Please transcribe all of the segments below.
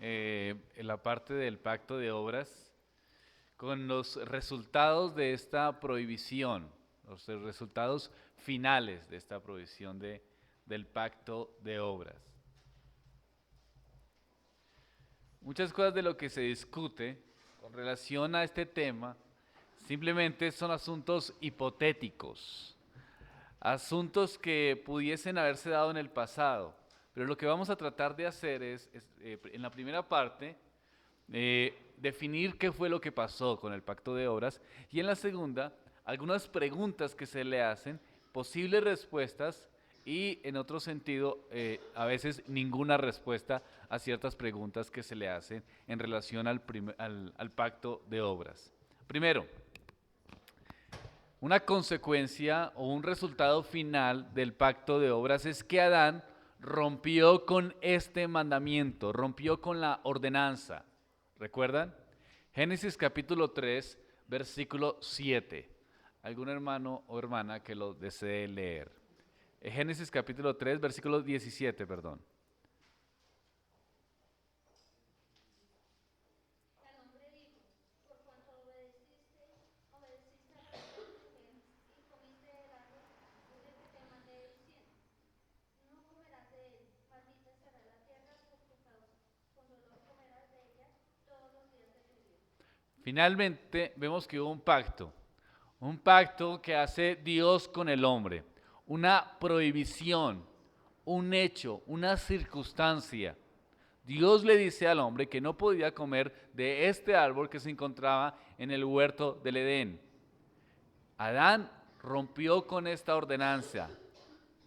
en la parte del pacto de obras con los resultados de esta prohibición, los resultados finales de esta prohibición del pacto de obras. Muchas cosas de lo que se discute con relación a este tema simplemente son asuntos hipotéticos, asuntos que pudiesen haberse dado en el pasado. Pero lo que vamos a tratar de hacer es en la primera parte, definir qué fue lo que pasó con el pacto de obras y en la segunda, algunas preguntas que se le hacen, posibles respuestas y en otro sentido, a veces ninguna respuesta a ciertas preguntas que se le hacen en relación al pacto de obras. Primero, una consecuencia o un resultado final del pacto de obras es que Adán rompió con este mandamiento, rompió con la ordenanza. ¿Recuerdan? Génesis capítulo 3, versículo 7. ¿Algún hermano o hermana que lo desee leer? Génesis capítulo 3, versículo 17, perdón. Finalmente vemos que hubo un pacto que hace Dios con el hombre, una prohibición, un hecho, una circunstancia. Dios le dice al hombre que no podía comer de este árbol que se encontraba en el huerto del Edén. Adán rompió con esta ordenanza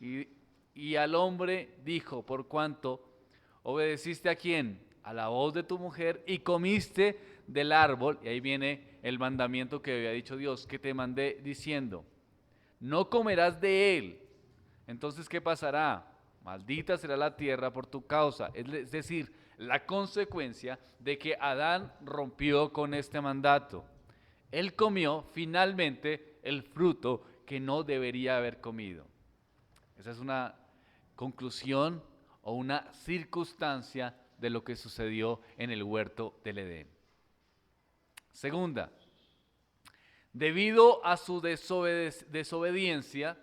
y, y al hombre dijo, por cuanto obedeciste a quién, a la voz de tu mujer y comiste del árbol, y ahí viene el mandamiento que había dicho Dios, que te mandé diciendo, no comerás de él. Entonces, ¿qué pasará? Maldita será la tierra por tu causa. Es decir, la consecuencia de que Adán rompió con este mandato. Él comió finalmente el fruto que no debería haber comido. Esa es una conclusión o una circunstancia de lo que sucedió en el huerto del Edén. Segunda, debido a su desobediencia,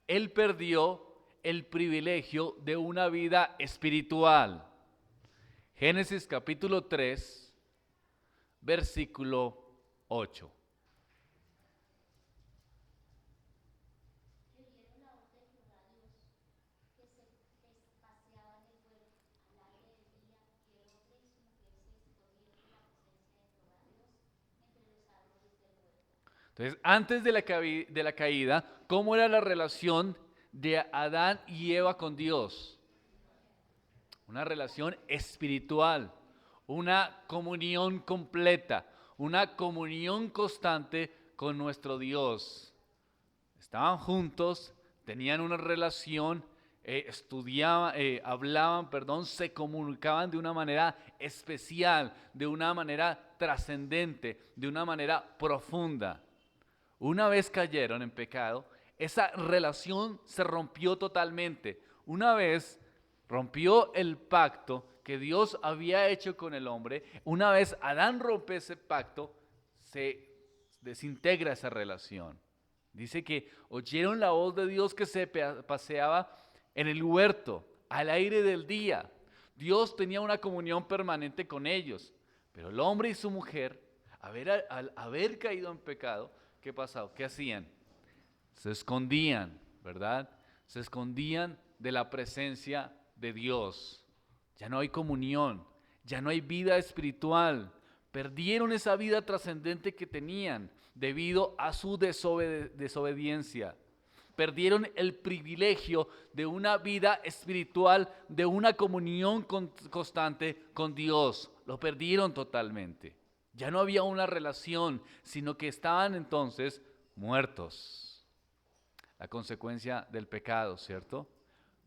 él perdió el privilegio de una vida espiritual. Génesis capítulo 3, versículo 8. Entonces, antes de la caída, ¿cómo era la relación de Adán y Eva con Dios? Una relación espiritual, una comunión completa, una comunión constante con nuestro Dios. Estaban juntos, tenían una relación, estudiaban, hablaban, perdón, se comunicaban de una manera especial, de una manera trascendente, de una manera profunda. Una vez cayeron en pecado, esa relación se rompió totalmente. Una vez rompió el pacto que Dios había hecho con el hombre, una vez Adán rompe ese pacto, se desintegra esa relación. Dice que oyeron la voz de Dios que se paseaba en el huerto, al aire del día. Dios tenía una comunión permanente con ellos, pero el hombre y su mujer, al haber caído en pecado, ¿qué pasó? ¿Qué hacían? Se escondían, ¿verdad? Se escondían de la presencia de Dios. Ya no hay comunión, ya no hay vida espiritual. Perdieron esa vida trascendente que tenían debido a su desobediencia. Perdieron el privilegio de una vida espiritual, de una comunión constante con Dios. Lo perdieron totalmente. Ya no había una relación, sino que estaban entonces muertos. La consecuencia del pecado, ¿cierto?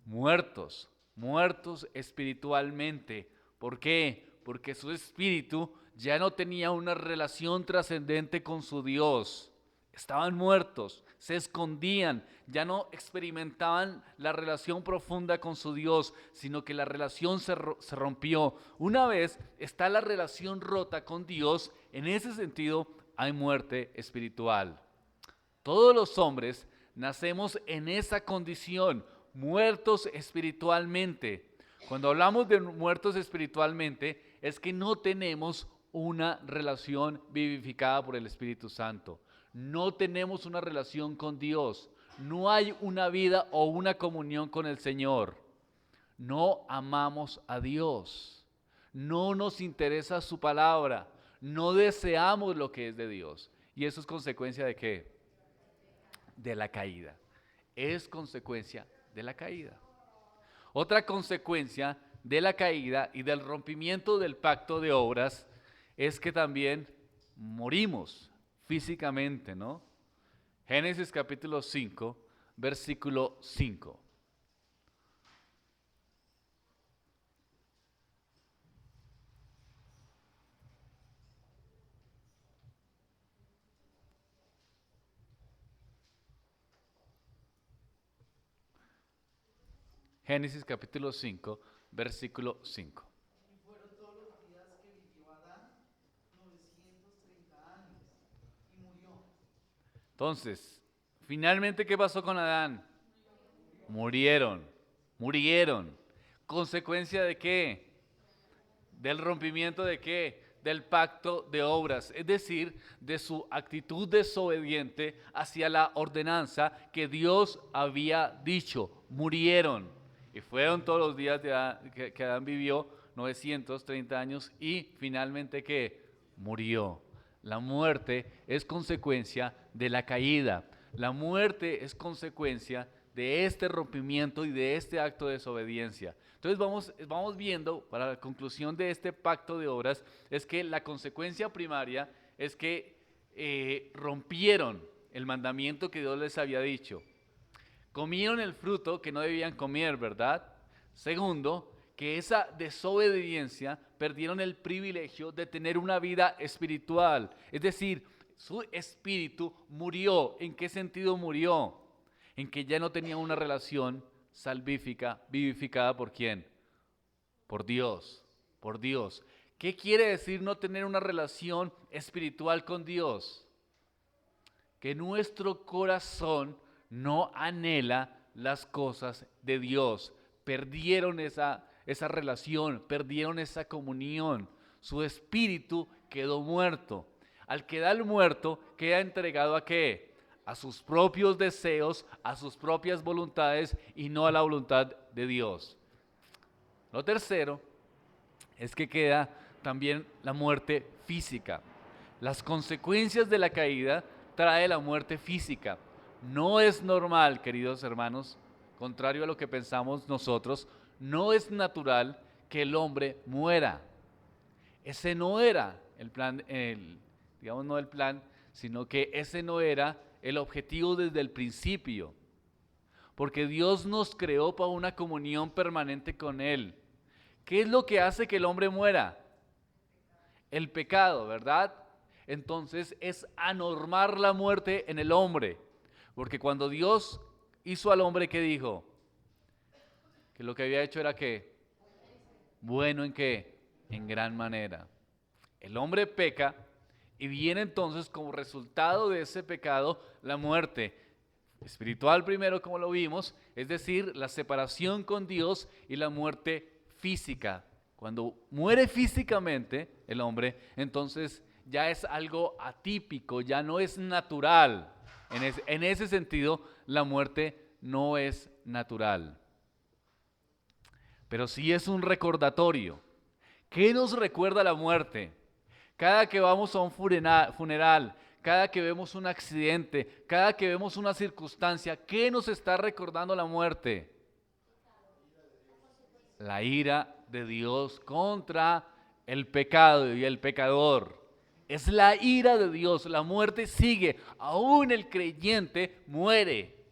Muertos, muertos espiritualmente. ¿Por qué? Porque su espíritu ya no tenía una relación trascendente con su Dios. Estaban muertos, se escondían, ya no experimentaban la relación profunda con su Dios, sino que la relación se rompió. Una vez está la relación rota con Dios, en ese sentido hay muerte espiritual. Todos los hombres nacemos en esa condición, muertos espiritualmente. Cuando hablamos de muertos espiritualmente, es que no tenemos una relación vivificada por el Espíritu Santo. No tenemos una relación con Dios. No hay una vida o una comunión con el Señor. No amamos a Dios. No nos interesa su palabra. No deseamos lo que es de Dios. ¿Y eso es consecuencia de qué? De la caída. Es consecuencia de la caída. Otra consecuencia de la caída y del rompimiento del pacto de obras es que también morimos físicamente, ¿no? Génesis capítulo 5, versículo 5. Génesis capítulo 5, versículo 5. Y fueron todos los días que vivió Adán, 930 años, y murió. Entonces, finalmente, ¿qué pasó con Adán? Murieron. ¿Consecuencia de qué? Del rompimiento de qué? Del pacto de obras, es decir, de su actitud desobediente hacia la ordenanza que Dios había dicho. Murieron. Y fueron todos los días que Adán vivió, 930 años, y finalmente ¿qué? Murió. La muerte es consecuencia de la caída. La muerte es consecuencia de este rompimiento y de este acto de desobediencia. Entonces vamos viendo, para la conclusión de este pacto de obras, es que la consecuencia primaria es que rompieron el mandamiento que Dios les había dicho. Comieron el fruto que no debían comer, ¿verdad? Segundo, que esa desobediencia perdieron el privilegio de tener una vida espiritual. Es decir, su espíritu murió. ¿En qué sentido murió? En que ya no tenía una relación salvífica, vivificada ¿por quién? Por Dios, por Dios. ¿Qué quiere decir no tener una relación espiritual con Dios? Que nuestro corazón no anhela las cosas de Dios. Perdieron esa relación, perdieron esa comunión. Su espíritu quedó muerto. Al quedar muerto, queda entregado ¿a qué? A sus propios deseos, a sus propias voluntades y no a la voluntad de Dios. Lo tercero es que queda también la muerte física. Las consecuencias de la caída trae la muerte física. No es normal, queridos hermanos, contrario a lo que pensamos nosotros, no es natural que el hombre muera. Ese no era el plan, digamos no el plan, sino que ese no era el objetivo desde el principio. Porque Dios nos creó para una comunión permanente con Él. ¿Qué es lo que hace que el hombre muera? El pecado, ¿verdad? Entonces es anormar la muerte en el hombre. Porque cuando Dios hizo al hombre, ¿qué dijo? Que lo que había hecho era ¿qué? Bueno, ¿en qué? En gran manera. El hombre peca y viene entonces como resultado de ese pecado la muerte espiritual primero, como lo vimos, es decir, la separación con Dios, y la muerte física. Cuando muere físicamente el hombre, entonces ya es algo atípico, ya no es natural. En ese sentido, la muerte no es natural. Pero sí es un recordatorio. ¿Qué nos recuerda la muerte? Cada que vamos a un funeral, cada que vemos un accidente, cada que vemos una circunstancia, ¿qué nos está recordando la muerte? La ira de Dios contra el pecado y el pecador. Es la ira de Dios, la muerte sigue, aún el creyente muere.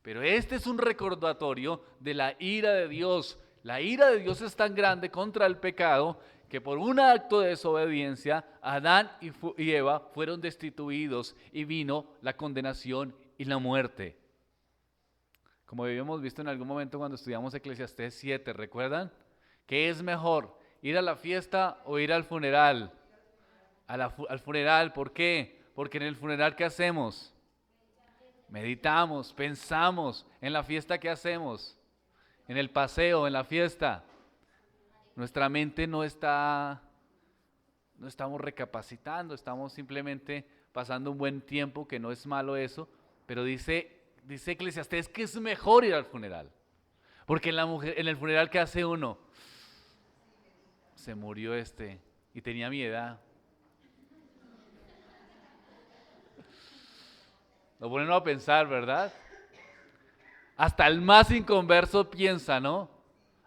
Pero este es un recordatorio de la ira de Dios. La ira de Dios es tan grande contra el pecado que por un acto de desobediencia Adán y Eva fueron destituidos y vino la condenación y la muerte. Como habíamos visto en algún momento cuando estudiamos Eclesiastés 7, ¿recuerdan? ¿Qué es mejor, ir a la fiesta o ir al funeral? Al funeral, ¿por qué? Porque en el funeral, ¿qué hacemos? Meditamos, pensamos en la fiesta que hacemos, en el paseo, en la fiesta. Nuestra mente no estamos recapacitando, estamos simplemente pasando un buen tiempo, que no es malo eso, pero dice Eclesiastés que es mejor ir al funeral. Porque en el funeral, ¿qué hace uno? Se murió y tenía mi edad. Lo pone uno a pensar, ¿verdad? Hasta el más inconverso piensa, ¿no?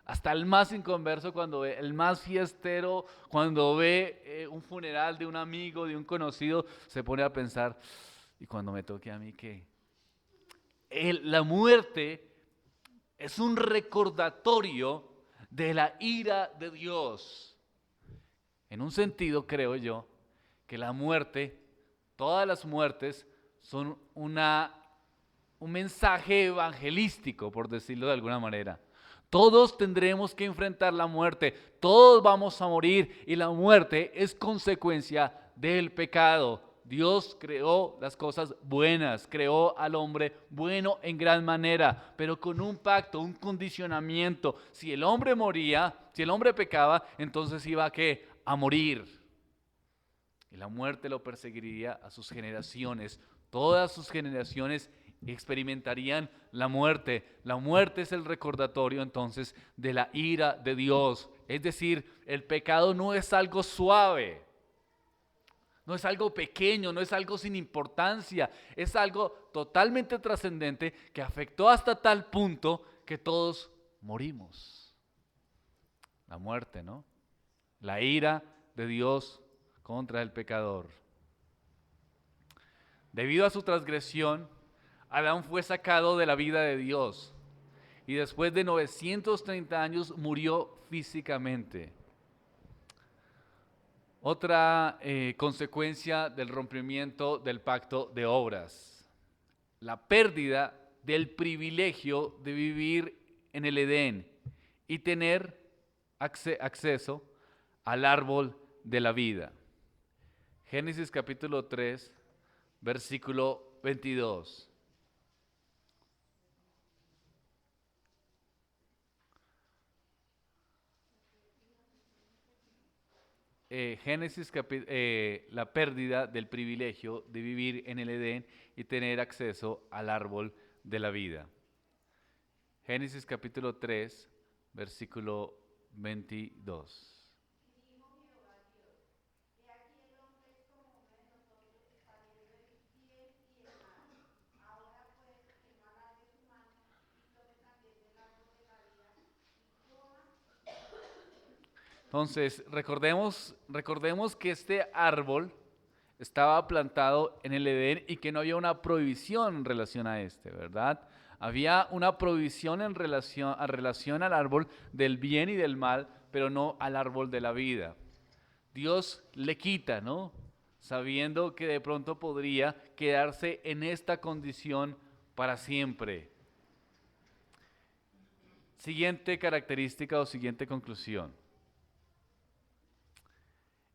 Hasta el más inconverso cuando ve, el más fiestero, cuando ve un funeral de un amigo, de un conocido, se pone a pensar, ¿y cuando me toque a mí qué? La muerte es un recordatorio de la ira de Dios. En un sentido, creo yo, que la muerte, todas las muertes, son un mensaje evangelístico, por decirlo de alguna manera. Todos tendremos que enfrentar la muerte, todos vamos a morir y la muerte es consecuencia del pecado. Dios creó las cosas buenas, creó al hombre bueno en gran manera, pero con un pacto, un condicionamiento. Si el hombre moría, si el hombre pecaba, entonces iba a morir. Y la muerte lo perseguiría a sus generaciones. Todas sus generaciones experimentarían la muerte. La muerte es el recordatorio entonces de la ira de Dios. Es decir, el pecado no es algo suave, no es algo pequeño, no es algo sin importancia, es algo totalmente trascendente que afectó hasta tal punto que todos morimos. La muerte, ¿no? La ira de Dios contra el pecador. Debido a su transgresión, Adán fue sacado de la vida de Dios y después de 930 años murió físicamente. Otra consecuencia del rompimiento del pacto de obras, la pérdida del privilegio de vivir en el Edén y tener acceso al árbol de la vida. Génesis capítulo 3, versículo 22. La pérdida del privilegio de vivir en el Edén y tener acceso al árbol de la vida. Génesis capítulo 3, versículo 22. Entonces, recordemos que este árbol estaba plantado en el Edén y que no había una prohibición en relación a ¿verdad? Había una prohibición en relación al árbol del bien y del mal, pero no al árbol de la vida. Dios le quita, ¿no? Sabiendo que de pronto podría quedarse en esta condición para siempre. Siguiente característica o siguiente conclusión.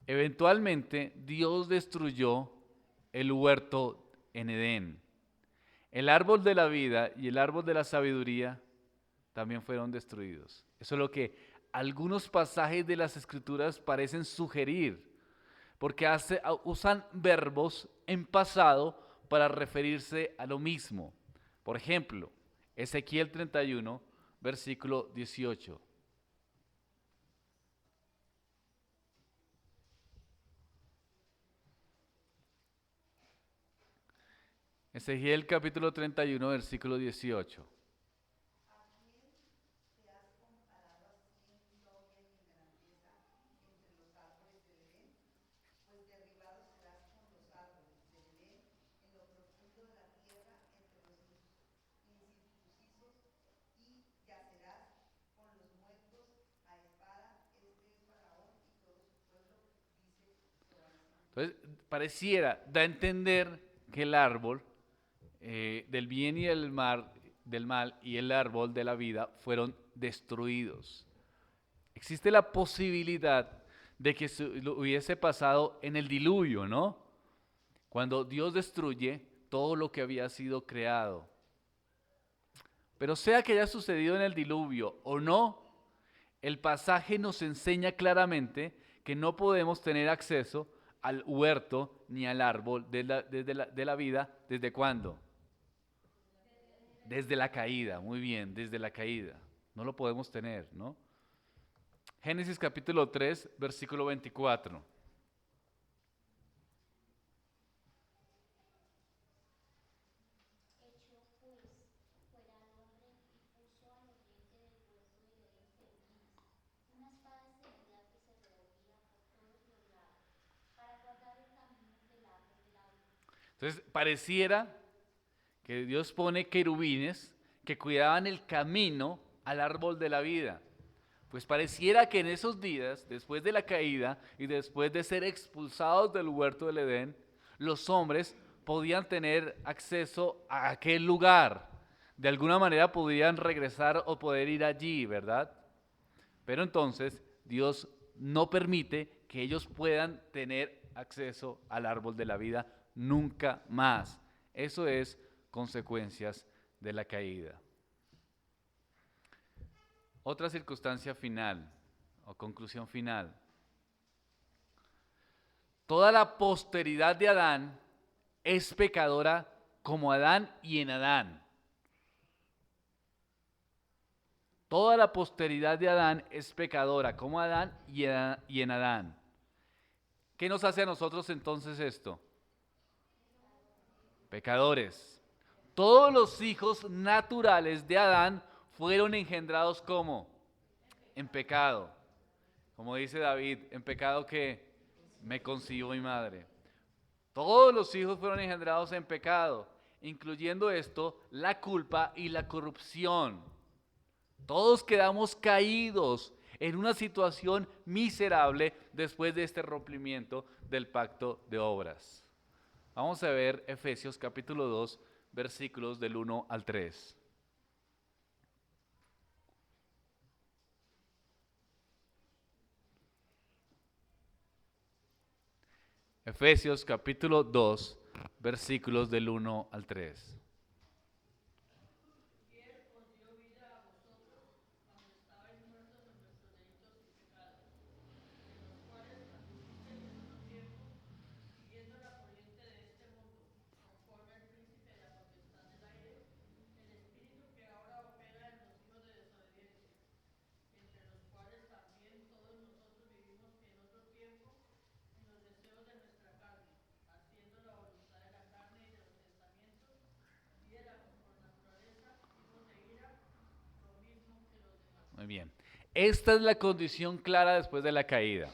Eventualmente Dios destruyó el huerto en Edén. El árbol de la vida y el árbol de la sabiduría también fueron destruidos. Eso es lo que algunos pasajes de las Escrituras parecen sugerir, porque usan verbos en pasado para referirse a lo mismo. Por ejemplo, Ezequiel 31, versículo 18. Ezequiel capítulo 31, versículo 18. Entonces, da a entender que el árbol del bien y del mal y el árbol de la vida fueron destruidos. Existe la posibilidad de que lo hubiese pasado en el diluvio, ¿no? Cuando Dios destruye todo lo que había sido creado. Pero sea que haya sucedido en el diluvio o no, el pasaje nos enseña claramente que no podemos tener acceso al huerto ni al árbol de la vida. ¿Desde cuándo? Desde la caída, muy bien, desde la caída. No lo podemos tener, ¿no? Génesis capítulo 3, versículo 24. Entonces, pareciera que Dios pone querubines que cuidaban el camino al árbol de la vida. Pues pareciera que en esos días, después de la caída y después de ser expulsados del huerto del Edén, los hombres podían tener acceso a aquel lugar. De alguna manera podían regresar o poder ir allí, ¿verdad? Pero entonces Dios no permite que ellos puedan tener acceso al árbol de la vida nunca más. Eso es consecuencias de la caída. Otra circunstancia final o conclusión final. Toda la posteridad de Adán es pecadora como Adán y en Adán. Toda la posteridad de Adán es pecadora como Adán y en Adán. ¿Qué nos hace a nosotros entonces esto? Pecadores. Todos los hijos naturales de Adán fueron engendrados ¿cómo? En pecado. Como dice David, en pecado que me concibió mi madre. Todos los hijos fueron engendrados en pecado, incluyendo esto, la culpa y la corrupción. Todos quedamos caídos en una situación miserable después de este rompimiento del pacto de obras. Vamos a ver Efesios capítulo 2, versículos del 1 al 3. Efesios capítulo 2, versículos del 1 al 3. Muy bien. Esta es la condición clara después de la caída.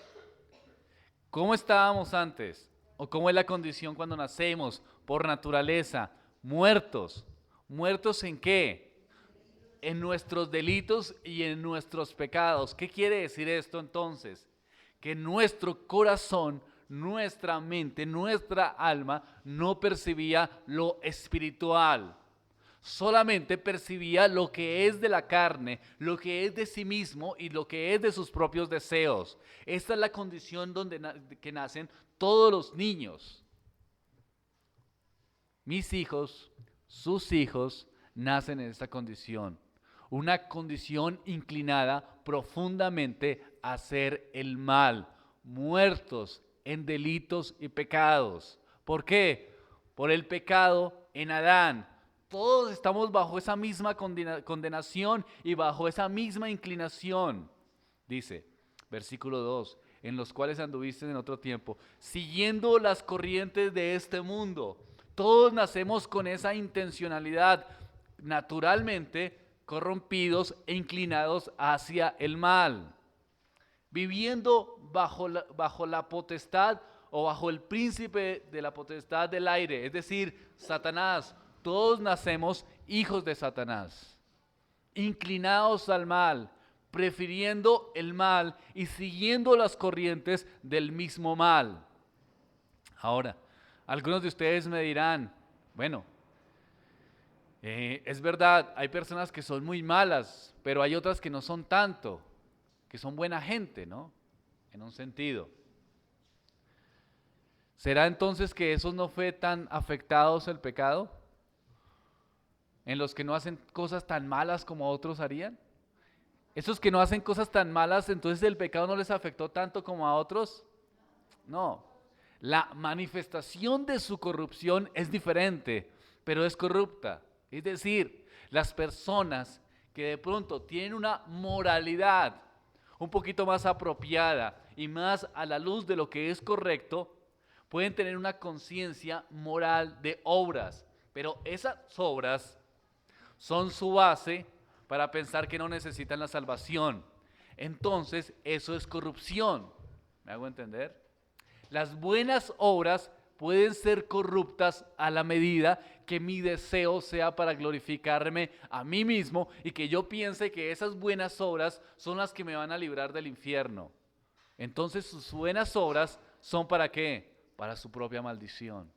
¿Cómo estábamos antes? ¿O cómo es la condición cuando nacemos por naturaleza? Muertos. ¿Muertos en qué? En nuestros delitos y en nuestros pecados. ¿Qué quiere decir esto entonces? Que nuestro corazón, nuestra mente, nuestra alma no percibía lo espiritual. Solamente percibía lo que es de la carne, lo que es de sí mismo y lo que es de sus propios deseos. Esta es la condición que nacen todos los niños. Mis hijos, sus hijos, nacen en esta condición. Una condición inclinada profundamente a hacer el mal, muertos en delitos y pecados. ¿Por qué? Por el pecado en Adán. Todos estamos bajo esa misma condenación y bajo esa misma inclinación. Dice, versículo 2, en los cuales anduviste en otro tiempo, siguiendo las corrientes de este mundo. Todos nacemos con esa intencionalidad, naturalmente corrompidos e inclinados hacia el mal, viviendo bajo la potestad o bajo el príncipe de la potestad del aire, es decir, Satanás. Todos nacemos hijos de Satanás, inclinados al mal, prefiriendo el mal y siguiendo las corrientes del mismo mal. Ahora, algunos de ustedes me dirán, bueno, Es verdad, hay personas que son muy malas, pero hay otras que no son tanto, que son buena gente, ¿no? En un sentido. ¿Será entonces que esos no fue tan afectados el pecado? ¿En los que no hacen cosas tan malas como otros harían? ¿Esos que no hacen cosas tan malas, entonces el pecado no les afectó tanto como a otros? No. La manifestación de su corrupción es diferente, pero es corrupta. Es decir, las personas que de pronto tienen una moralidad un poquito más apropiada y más a la luz de lo que es correcto, pueden tener una conciencia moral de obras, pero esas obras son su base para pensar que no necesitan la salvación. Entonces, eso es corrupción. ¿Me hago entender? Las buenas obras pueden ser corruptas a la medida que mi deseo sea para glorificarme a mí mismo y que yo piense que esas buenas obras son las que me van a librar del infierno. Entonces sus buenas obras son ¿para qué? Para su propia maldición.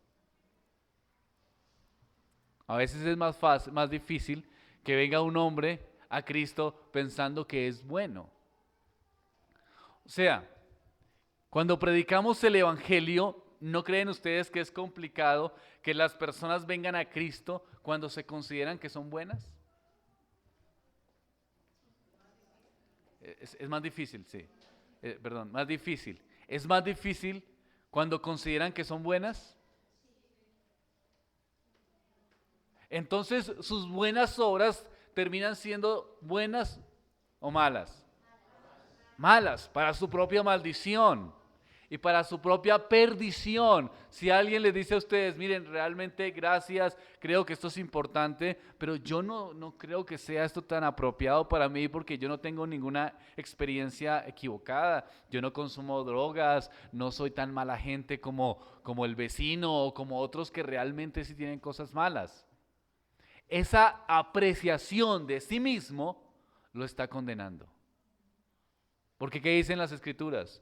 A veces es más fácil, más difícil que venga un hombre a Cristo pensando que es bueno. O sea, cuando predicamos el Evangelio, ¿no creen ustedes que es complicado que las personas vengan a Cristo cuando se consideran que son buenas? Es más difícil, sí. Perdón, más difícil. ¿Es más difícil cuando consideran que son buenas? Entonces, sus buenas obras terminan siendo buenas o malas. Malas, para su propia maldición y para su propia perdición. Si alguien les dice a ustedes, miren, realmente gracias, creo que esto es importante, pero yo no creo que sea esto tan apropiado para mí porque yo no tengo ninguna experiencia equivocada. Yo no consumo drogas, no soy tan mala gente como el vecino o como otros que realmente sí tienen cosas malas. Esa apreciación de sí mismo lo está condenando. Porque ¿qué dicen las escrituras?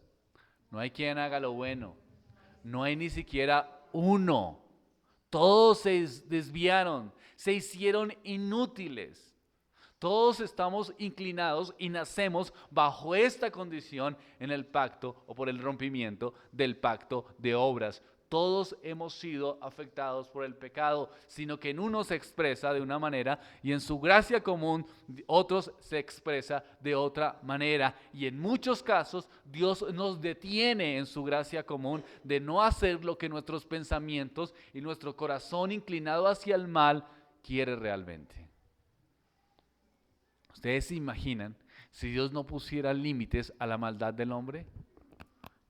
No hay quien haga lo bueno. No hay ni siquiera uno. Todos se desviaron, se hicieron inútiles. Todos estamos inclinados y nacemos bajo esta condición en el pacto o por el rompimiento del pacto de obras. Todos hemos sido afectados por el pecado, sino que en uno se expresa de una manera y en su gracia común otros se expresa de otra manera. Y en muchos casos Dios nos detiene en su gracia común de no hacer lo que nuestros pensamientos y nuestro corazón inclinado hacia el mal quiere realmente. ¿Ustedes se imaginan si Dios no pusiera límites a la maldad del hombre?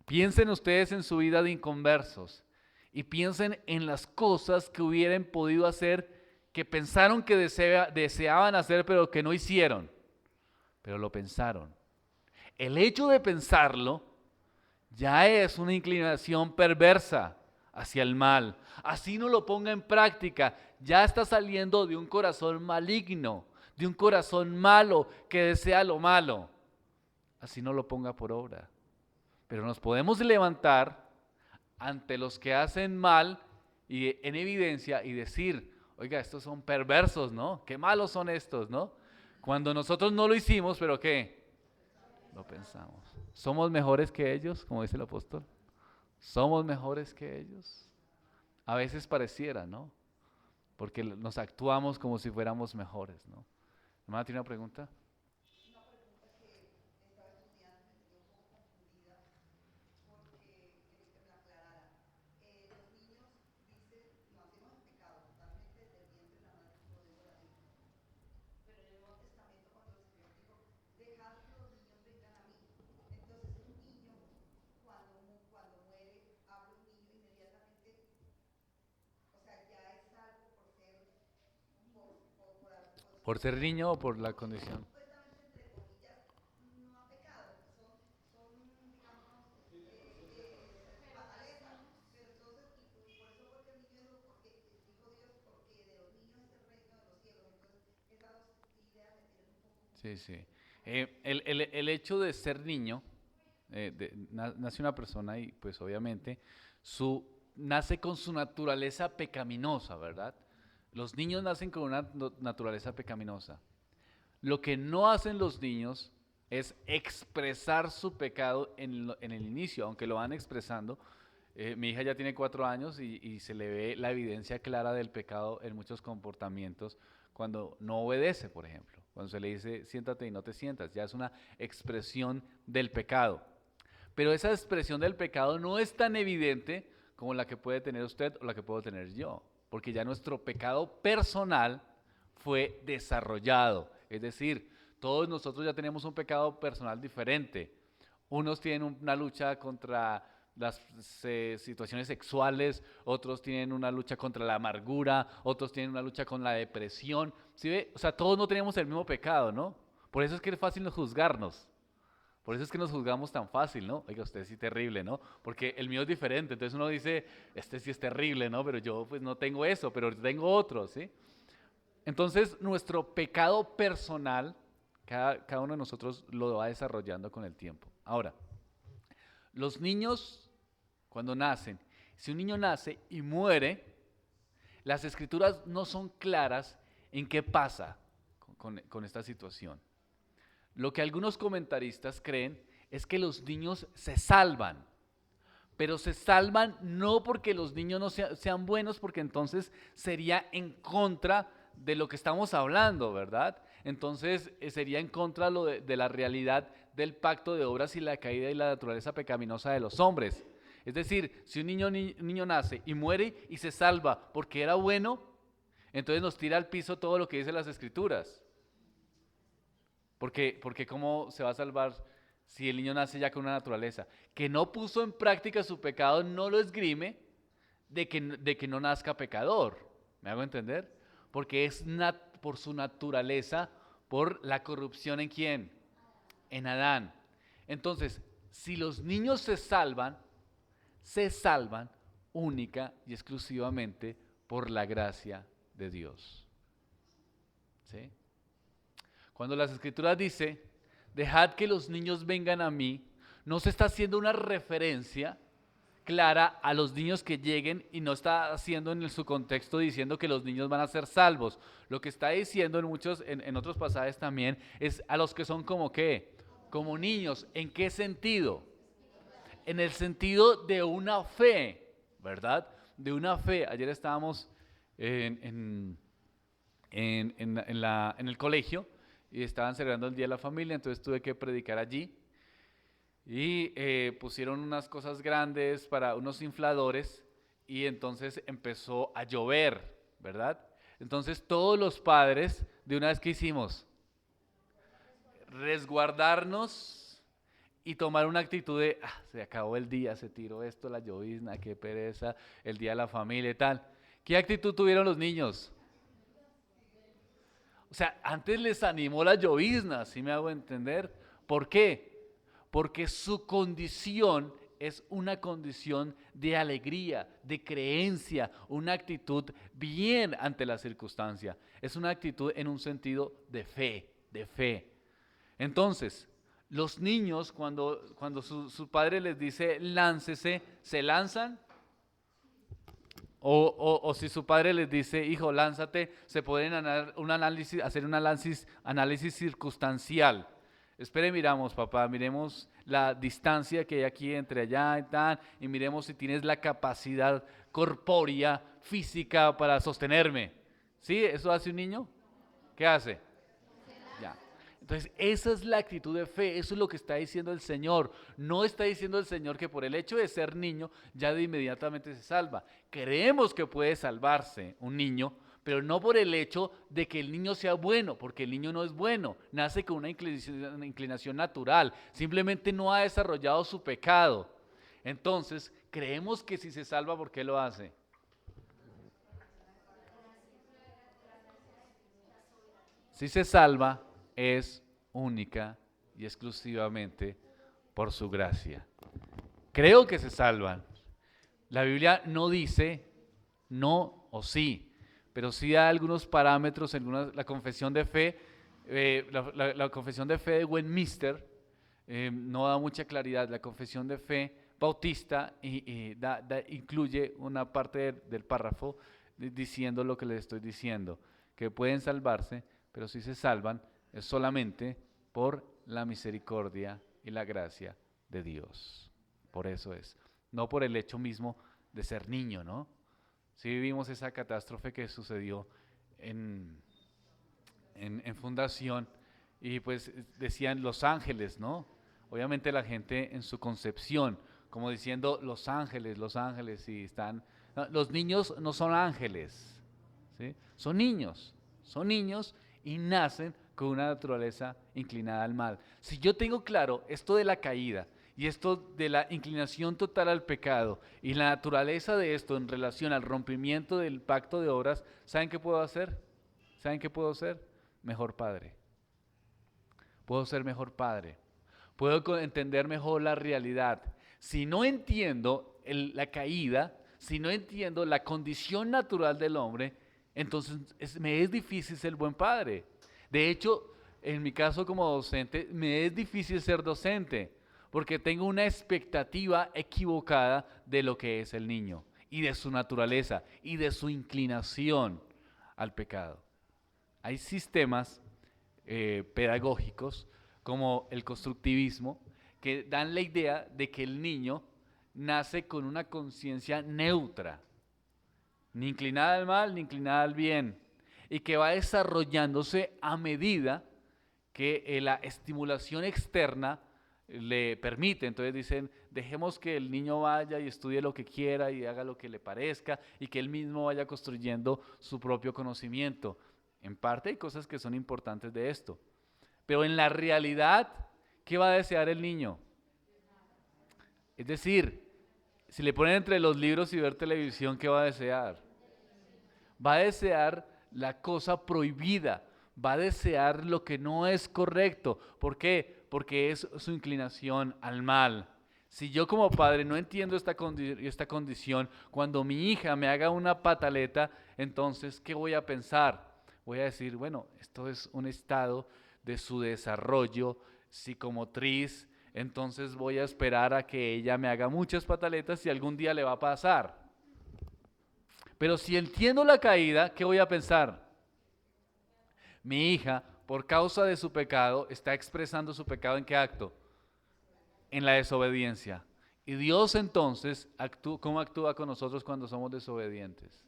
Piensen ustedes en su vida de inconversos y piensen en las cosas que hubieran podido hacer, que pensaron que deseaban hacer, pero que no hicieron, pero lo pensaron. El hecho de pensarlo ya es una inclinación perversa hacia el mal. Así no lo ponga en práctica, ya está saliendo de un corazón maligno, de un corazón malo que desea lo malo. Así no lo ponga por obra. Pero nos podemos levantar ante los que hacen mal y en evidencia y decir, oiga, estos son perversos, ¿no? Qué malos son estos, ¿no? Cuando nosotros no lo hicimos, pero ¿qué? Lo pensamos. ¿Somos mejores que ellos, como dice el apóstol? ¿Somos mejores que ellos? A veces pareciera, ¿no? Porque nos actuamos como si fuéramos mejores, ¿no? ¿Hermana tiene una pregunta? ¿Por ser niño o por la condición? Sí, sí. El hecho de ser niño, nace una persona y pues obviamente nace con su naturaleza pecaminosa, ¿verdad? Los niños nacen con una naturaleza pecaminosa. Lo que no hacen los niños es expresar su pecado en el inicio, aunque lo van expresando. Mi hija ya tiene 4 años y se le ve la evidencia clara del pecado en muchos comportamientos cuando no obedece, por ejemplo. Cuando se le dice siéntate y no te sientas, ya es una expresión del pecado. Pero esa expresión del pecado no es tan evidente como la que puede tener usted o la que puedo tener yo, porque ya nuestro pecado personal fue desarrollado. Es decir, todos nosotros ya tenemos un pecado personal diferente. Unos tienen una lucha contra las situaciones sexuales, otros tienen una lucha contra la amargura, otros tienen una lucha con la depresión. ¿Sí ve? O sea, todos no tenemos el mismo pecado, ¿no? Por eso es que es fácil juzgarnos. Por eso es que nos juzgamos tan fácil, ¿no? Oiga, usted sí terrible, ¿no? Porque el mío es diferente, entonces uno dice, este sí es terrible, ¿no? Pero yo pues no tengo eso, pero tengo otro, ¿sí? Entonces nuestro pecado personal, cada uno de nosotros lo va desarrollando con el tiempo. Ahora, los niños cuando nacen, si un niño nace y muere, las escrituras no son claras en qué pasa con esta situación. Lo que algunos comentaristas creen es que los niños se salvan, pero se salvan no porque los niños no sean buenos, porque entonces sería en contra de lo que estamos hablando, ¿verdad? Entonces sería en contra de la realidad del pacto de obras y la caída y la naturaleza pecaminosa de los hombres. Es decir, si un niño nace y muere y se salva porque era bueno, entonces nos tira al piso todo lo que dicen las escrituras. Porque ¿cómo se va a salvar si el niño nace ya con una naturaleza? Que no puso en práctica su pecado no lo esgrime de que no nazca pecador. ¿Me hago entender? Porque es por su naturaleza, por la corrupción ¿en quién? En Adán. Entonces, si los niños se salvan única y exclusivamente por la gracia de Dios. ¿Sí? Cuando las escrituras dice, dejad que los niños vengan a mí, no se está haciendo una referencia clara a los niños que lleguen y no está haciendo en su contexto diciendo que los niños van a ser salvos. Lo que está diciendo en otros pasajes también es a los que son como ¿qué? Como niños. ¿En qué sentido? En el sentido de una fe, ¿verdad? De una fe. Ayer estábamos en el colegio y estaban celebrando el Día de la Familia, entonces tuve que predicar allí y pusieron unas cosas grandes para unos infladores y entonces empezó a llover, ¿verdad? Entonces todos los padres, de una vez que hicimos, resguardarnos y tomar una actitud de, se acabó el día, se tiró esto, la llovizna, qué pereza, el Día de la Familia y tal. ¿Qué actitud tuvieron los niños? O sea, antes les animó la llovizna, ¿sí me hago entender? ¿Por qué? Porque su condición es una condición de alegría, de creencia, una actitud bien ante la circunstancia. Es una actitud en un sentido de fe, de fe. Entonces, los niños cuando su padre les dice láncese, ¿se lanzan? O si su padre les dice, hijo, lánzate, se pueden hacer un análisis circunstancial. Espere, miramos, papá, miremos la distancia que hay aquí entre allá y tal, y miremos si tienes la capacidad corpórea, física para sostenerme. ¿Sí? ¿Eso hace un niño? ¿Qué hace? Ya. Entonces, esa es la actitud de fe, eso es lo que está diciendo el Señor. No está diciendo el Señor que por el hecho de ser niño ya de inmediatamente se salva. Creemos que puede salvarse un niño, pero no por el hecho de que el niño sea bueno, porque el niño no es bueno, nace con una inclinación natural, simplemente no ha desarrollado su pecado. Entonces, creemos que si se salva, ¿por qué lo hace? Si se salva, es única y exclusivamente por su gracia. Creo que se salvan. La Biblia no dice no o sí, pero sí da algunos parámetros en la confesión de fe. La confesión de fe de Westminster no da mucha claridad. La confesión de fe bautista incluye una parte del párrafo diciendo lo que les estoy diciendo, que pueden salvarse, pero si se salvan es solamente por la misericordia y la gracia de Dios. Por eso es, no por el hecho mismo de ser niño, ¿no? Si vivimos esa catástrofe que sucedió en Fundación y pues decían Los Ángeles, ¿no? Obviamente la gente en su concepción, como diciendo Los Ángeles, y están... No, los niños no son ángeles, ¿sí? Son niños y nacen con una naturaleza inclinada al mal. Si yo tengo claro esto de la caída y esto de la inclinación total al pecado y la naturaleza de esto en relación al rompimiento del pacto de obras, ¿saben qué puedo hacer? ¿Saben qué puedo ser? Mejor padre. Puedo ser mejor padre. Puedo entender mejor la realidad. Si no entiendo la caída, si no entiendo la condición natural del hombre, entonces me es difícil ser buen padre. De hecho, en mi caso como docente, me es difícil ser docente, porque tengo una expectativa equivocada de lo que es el niño, y de su naturaleza, y de su inclinación al pecado. Hay sistemas pedagógicos como el constructivismo que dan la idea de que el niño nace con una conciencia neutra, ni inclinada al mal ni inclinada al bien, y que va desarrollándose a medida que la estimulación externa le permite. Entonces dicen, dejemos que el niño vaya y estudie lo que quiera y haga lo que le parezca y que él mismo vaya construyendo su propio conocimiento. En parte hay cosas que son importantes de esto, pero en la realidad, ¿qué va a desear el niño? Es decir, si le ponen entre los libros y ver televisión, ¿qué va a desear? Va a desear la cosa prohibida, va a desear lo que no es correcto. ¿Por qué? Porque es su inclinación al mal. Si yo como padre no entiendo esta condición, cuando mi hija me haga una pataleta, entonces, ¿qué voy a pensar? Voy a decir, bueno, esto es un estado de su desarrollo psicomotriz, entonces voy a esperar a que ella me haga muchas pataletas y algún día le va a pasar. Pero si entiendo la caída, ¿qué voy a pensar? Mi hija, por causa de su pecado, está expresando su pecado ¿en qué acto? En la desobediencia. Y Dios entonces, ¿cómo actúa con nosotros cuando somos desobedientes?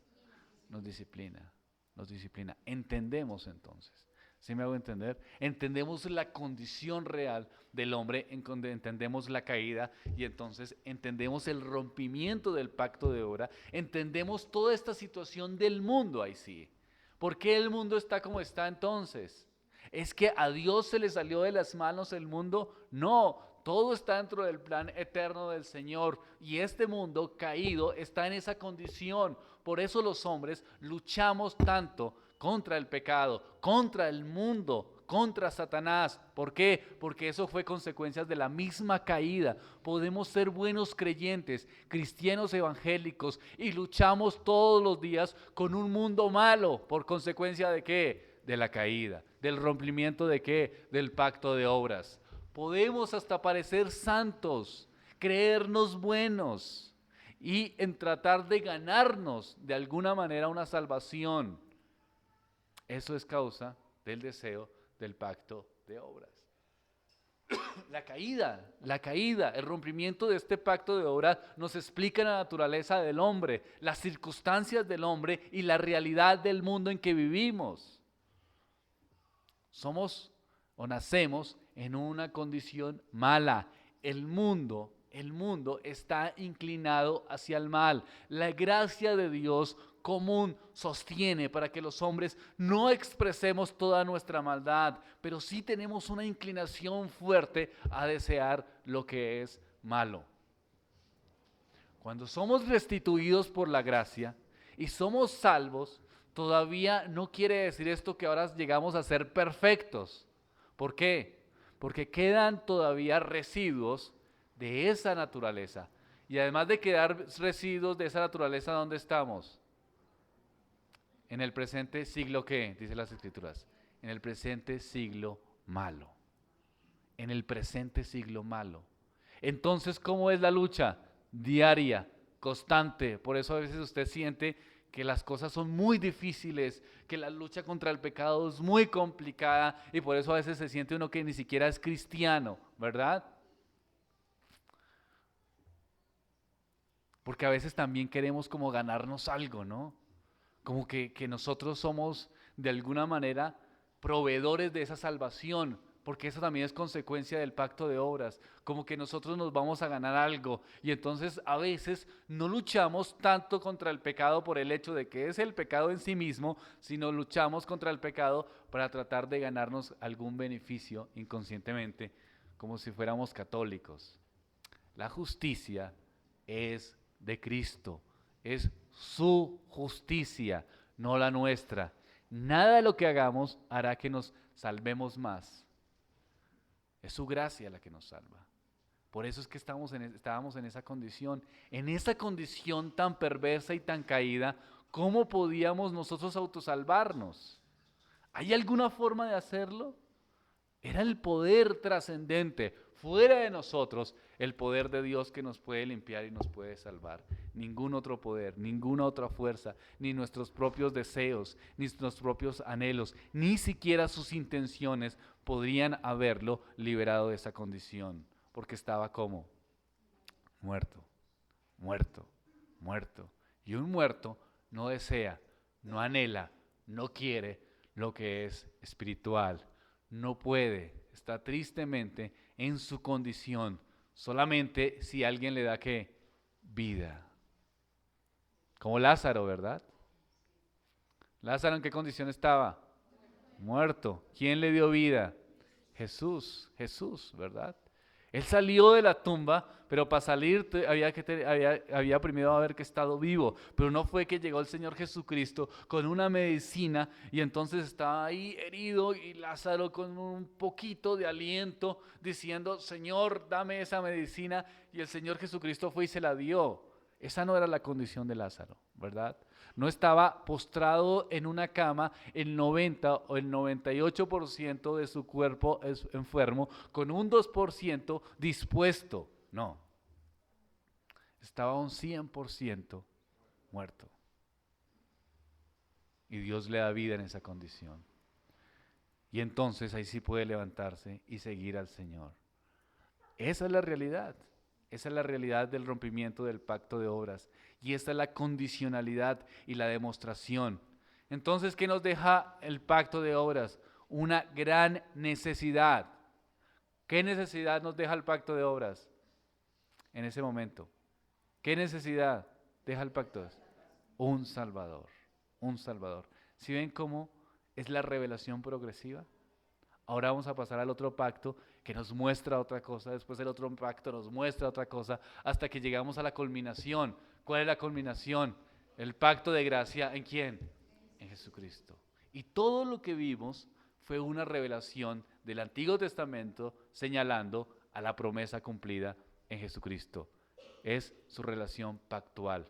Nos disciplina, nos disciplina. Entendemos entonces. ¿Sí me hago entender? Entendemos la condición real del hombre, entendemos la caída y entonces entendemos el rompimiento del pacto de obra, entendemos toda esta situación del mundo ahí sí. ¿Por qué el mundo está como está entonces? ¿Es que a Dios se le salió de las manos el mundo? No, todo está dentro del plan eterno del Señor y este mundo caído está en esa condición. Por eso los hombres luchamos tanto contra el pecado, contra el mundo, contra Satanás. ¿Por qué? Porque eso fue consecuencia de la misma caída. Podemos ser buenos creyentes, cristianos evangélicos y luchamos todos los días con un mundo malo. ¿Por consecuencia de qué? De la caída. ¿Del rompimiento de qué? Del pacto de obras. Podemos hasta parecer santos, creernos buenos y en tratar de ganarnos de alguna manera una salvación. Eso es causa del deseo del pacto de obras. La caída, el rompimiento de este pacto de obras nos explica la naturaleza del hombre, las circunstancias del hombre y la realidad del mundo en que vivimos. Somos o nacemos en una condición mala. El mundo está inclinado hacia el mal. La gracia de Dios común sostiene para que los hombres no expresemos toda nuestra maldad, pero sí tenemos una inclinación fuerte a desear lo que es malo. Cuando somos restituidos por la gracia y somos salvos, todavía no quiere decir esto que ahora llegamos a ser perfectos. ¿Por qué? Porque quedan todavía residuos de esa naturaleza. Y además de quedar residuos de esa naturaleza, ¿dónde estamos? En el presente siglo, ¿qué? Dice las Escrituras. En el presente siglo malo. En el presente siglo malo. Entonces, ¿cómo es la lucha? Diaria, constante. Por eso a veces usted siente que las cosas son muy difíciles, que la lucha contra el pecado es muy complicada y por eso a veces se siente uno que ni siquiera es cristiano, ¿verdad? Porque a veces también queremos como ganarnos algo, ¿no? Como que nosotros somos de alguna manera proveedores de esa salvación, porque eso también es consecuencia del pacto de obras, como que nosotros nos vamos a ganar algo y entonces a veces no luchamos tanto contra el pecado por el hecho de que es el pecado en sí mismo, sino luchamos contra el pecado para tratar de ganarnos algún beneficio inconscientemente, como si fuéramos católicos. La justicia es de Cristo, es su justicia, no la nuestra. Nada de lo que hagamos hará que nos salvemos más. Es su gracia la que nos salva. Por eso es que estábamos en esa condición tan perversa y tan caída. ¿Cómo podíamos nosotros autosalvarnos? ¿Hay alguna forma de hacerlo? Era el poder trascendente, fuera de nosotros, el poder de Dios que nos puede limpiar y nos puede salvar. Ningún otro poder, ninguna otra fuerza, ni nuestros propios deseos, ni nuestros propios anhelos, ni siquiera sus intenciones podrían haberlo liberado de esa condición, porque estaba como muerto, muerto, muerto. Y un muerto no desea, no anhela, no quiere lo que es espiritual. No puede, está tristemente en su condición, solamente si alguien le da ¿qué? Vida. Como Lázaro, ¿verdad? ¿Lázaro en qué condición estaba? Muerto. ¿Quién le dio vida? Jesús, Jesús, ¿verdad? Él salió de la tumba, pero para salir había primero haber que estado vivo. Pero no fue que llegó el Señor Jesucristo con una medicina y entonces estaba ahí herido y Lázaro con un poquito de aliento diciendo, Señor, dame esa medicina. Y el Señor Jesucristo fue y se la dio. Esa no era la condición de Lázaro, ¿verdad? No estaba postrado en una cama, el 90 o el 98% de su cuerpo es enfermo, con un 2% dispuesto. No, estaba un 100% muerto. Y Dios le da vida en esa condición. Y entonces ahí sí puede levantarse y seguir al Señor. Esa es la realidad. Esa es la realidad del rompimiento del pacto de obras. Y esta es la condicionalidad y la demostración. Entonces, ¿qué nos deja el pacto de obras? Una gran necesidad. ¿Qué necesidad nos deja el pacto de obras en ese momento? ¿Qué necesidad deja el pacto de obras? Un Salvador. Un Salvador. ¿Sí ven cómo es la revelación progresiva? Ahora vamos a pasar al otro pacto que nos muestra otra cosa, después el otro pacto nos muestra otra cosa, hasta que llegamos a la culminación. ¿Cuál es la culminación? El pacto de gracia, ¿en quién? En Jesucristo. Y todo lo que vimos fue una revelación del Antiguo Testamento señalando a la promesa cumplida en Jesucristo. Es su relación pactual.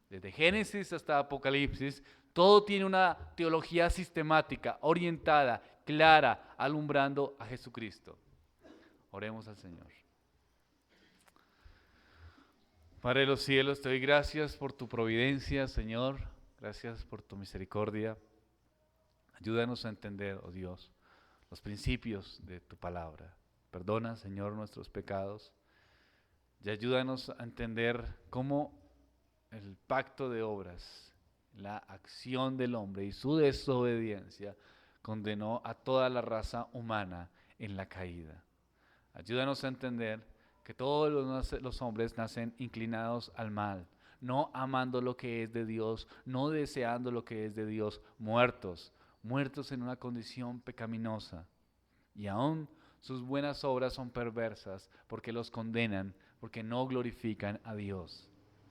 Desde Génesis hasta Apocalipsis, todo tiene una teología sistemática, orientada, clara, alumbrando a Jesucristo. Oremos al Señor. Padre de los cielos, te doy gracias por tu providencia, Señor. Gracias por tu misericordia. Ayúdanos a entender, oh Dios, los principios de tu palabra. Perdona, Señor, nuestros pecados. Y ayúdanos a entender cómo el pacto de obras, la acción del hombre y su desobediencia condenó a toda la raza humana en la caída. Ayúdanos a entender que todos los hombres nacen inclinados al mal, no amando lo que es de Dios, no deseando lo que es de Dios, muertos en una condición pecaminosa. Y aún sus buenas obras son perversas porque los condenan, porque no glorifican a Dios.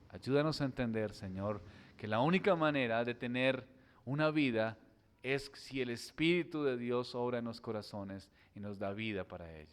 Ayúdanos a entender, Señor, que la única manera de tener una vida es si el Espíritu de Dios obra en los corazones y nos da vida para ello.